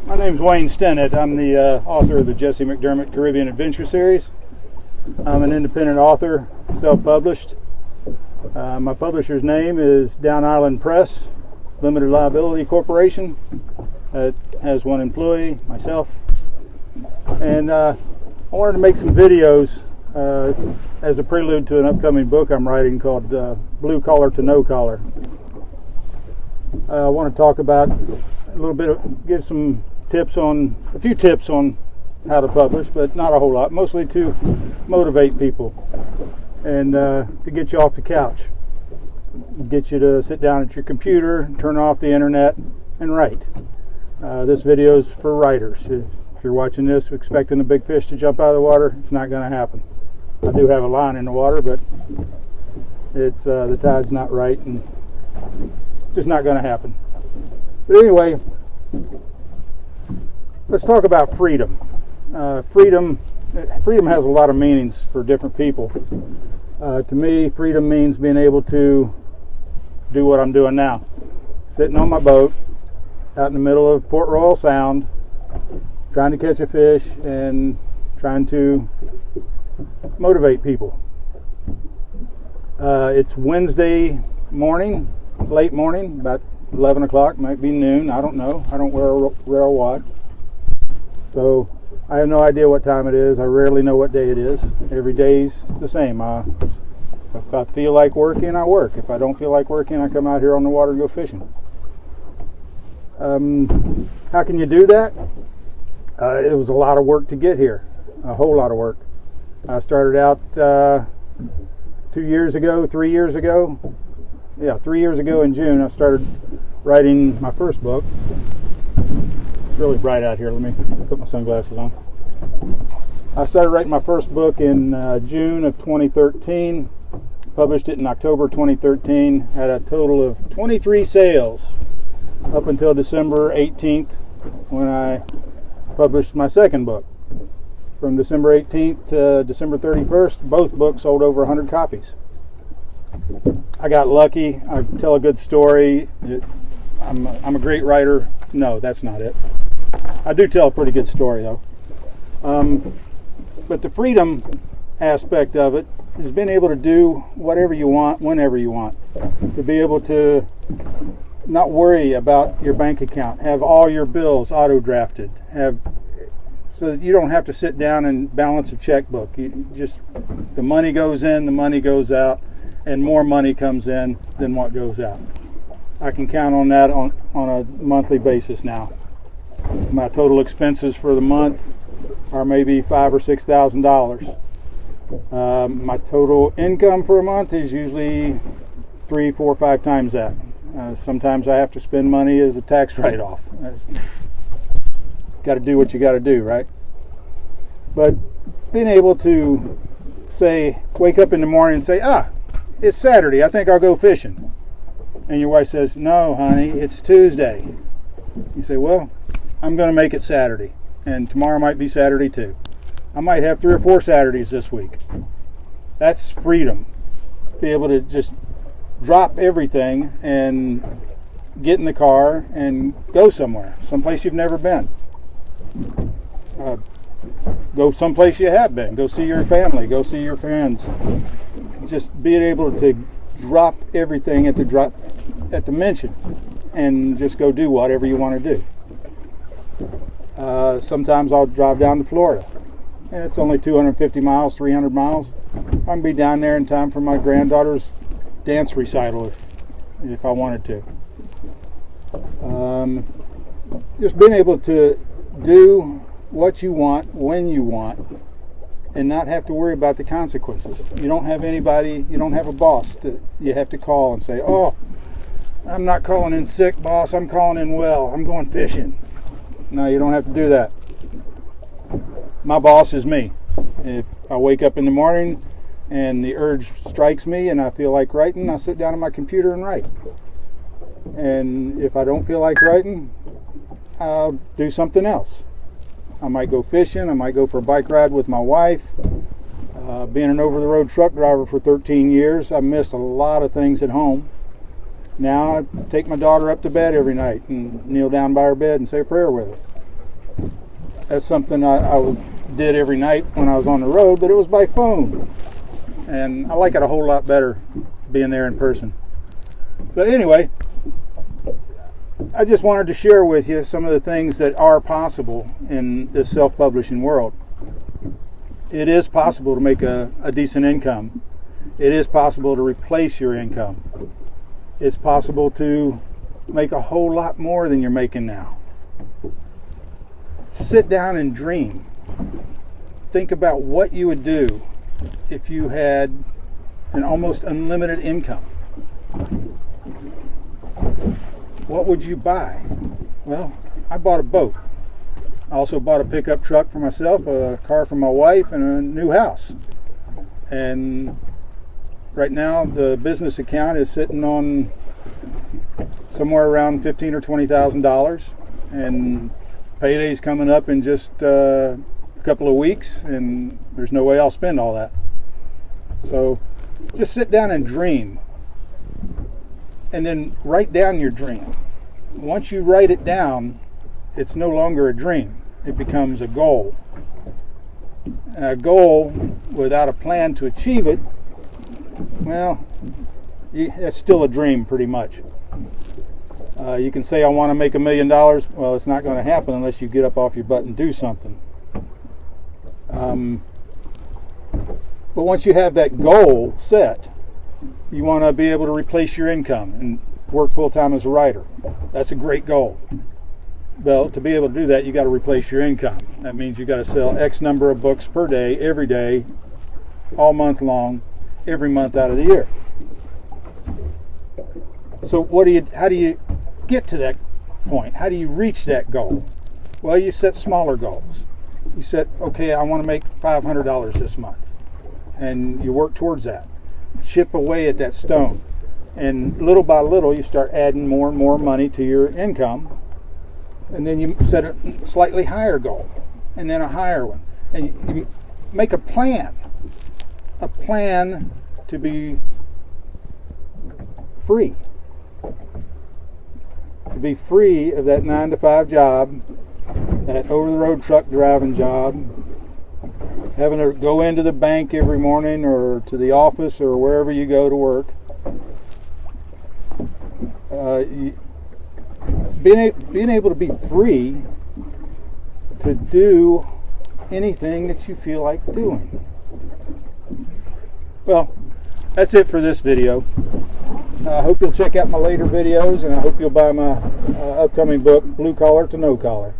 My name's Wayne Stennett. I'm the author of the Jesse McDermott Caribbean Adventure Series. I'm an independent author, self-published. My publisher's name is Down Island Press, Limited Liability Corporation. It has one employee, myself. And I wanted to make some videos as a prelude to an upcoming book I'm writing called Blue Collar to No Collar. I want to talk about a little bit, give some tips on, a few tips on how to publish, but not a whole lot, mostly to motivate people and to get you off the couch, get you to sit down at your computer, turn off the internet, and write. This video is for writers. If you're watching this expecting a big fish to jump out of the water, it's not going to happen. I do have a line in the water, but it's the tide's not right, and it's just not going to happen. But anyway, let's talk about freedom. Freedom has a lot of meanings for different people. To me, freedom means being able to do what I'm doing now. Sitting on my boat out in the middle of Port Royal Sound, trying to catch a fish and trying to motivate people. It's Wednesday morning, late morning, about 11 o'clock, might be noon, I don't know. I don't wear a rail watch. So I have no idea what time it is. I rarely know what day it is. Every day's the same. If I feel like working, I work. If I don't feel like working, I come out here on the water and go fishing. How can you do that? It was a lot of work to get here. A whole lot of work. I started out 3 years ago in June. I started writing my first book. It's really bright out here. Let me put my sunglasses on. I started writing my first book in June of 2013. Published it in October 2013. Had a total of 23 sales up until December 18th when I published my second book. From December 18th to December 31st, both books sold over 100 copies. I got lucky. I tell a good story. I'm a great writer. No, that's not it. I do tell a pretty good story, though. But the freedom aspect of it is being able to do whatever you want, whenever you want. To be able to not worry about your bank account, have all your bills auto-drafted, so that you don't have to sit down and balance a checkbook. The money goes in, the money goes out, and more money comes in than what goes out. I can count on that on a monthly basis now. My total expenses for the month are maybe $5,000 or $6,000. My total income for a month is usually 3, 4, 5 times that. Sometimes I have to spend money as a tax write-off. Got to do what you got to do, right? But being able to say, wake up in the morning and say, it's Saturday, I think I'll go fishing. And your wife says, no, honey, it's Tuesday. You say, well, I'm going to make it Saturday. And tomorrow might be Saturday too. I might have 3 or 4 Saturdays this week. That's freedom. Be able to just drop everything and get in the car and go somewhere, someplace you've never been. Go someplace you have been. Go see your family. Go see your friends. Just being able to drop everything at the mention and just go do whatever you want to do. Sometimes I'll drive down to Florida, and it's only 250 miles, 300 miles. I can be down there in time for my granddaughter's dance recital if I wanted to. Just being able to do what you want, when you want, and not have to worry about the consequences. You don't have anybody, you don't have a boss that you have to call and say, oh, I'm not calling in sick, boss, I'm calling in well, I'm going fishing. No, you don't have to do that. My boss is me. If I wake up in the morning and the urge strikes me and I feel like writing, I sit down on my computer and write. And if I don't feel like writing, I'll do something else. I might go fishing, I might go for a bike ride with my wife. Being an over-the-road truck driver for 13 years, I missed a lot of things at home. Now I take my daughter up to bed every night and kneel down by her bed and say a prayer with her. That's something I did every night when I was on the road, but it was by phone. And I like it a whole lot better being there in person. So anyway, I just wanted to share with you some of the things that are possible in this self-publishing world. It is possible to make a decent income. It is possible to replace your income. It's possible to make a whole lot more than you're making now. Sit down and dream. Think about what you would do if you had an almost unlimited income. What would you buy? Well, I bought a boat. I also bought a pickup truck for myself, a car for my wife, and a new house. And right now the business account is sitting on somewhere around $15,000 or $20,000, and payday's coming up in just a couple of weeks, and there's no way I'll spend all that. So just sit down and dream, and then write down your dream. Once you write it down, it's no longer a dream. It becomes a goal. A goal without a plan to achieve it, well, that's still a dream pretty much. You can say, I want to make $1 million. Well, it's not going to happen unless you get up off your butt and do something. But once you have that goal set, you want to be able to replace your income and work full-time as a writer. That's a great goal. Well, to be able to do that, you got to replace your income. That means you got to sell X number of books per day, every day, all month long, every month out of the year. So how do you get to that point? How do you reach that goal? Well, you set smaller goals. You set, okay, I want to make $500 this month. And you work towards that. Chip away at that stone. And little by little, you start adding more and more money to your income. And then you set a slightly higher goal. And then a higher one. And you make a plan. A plan to be free. To be free of that 9-to-5 job, that over-the-road truck driving job, having to go into the bank every morning or to the office or wherever you go to work. Being able to be free to do anything that you feel like doing. Well, that's it for this video. I hope you'll check out my later videos, and I hope you'll buy my upcoming book, Blue Collar to No Collar.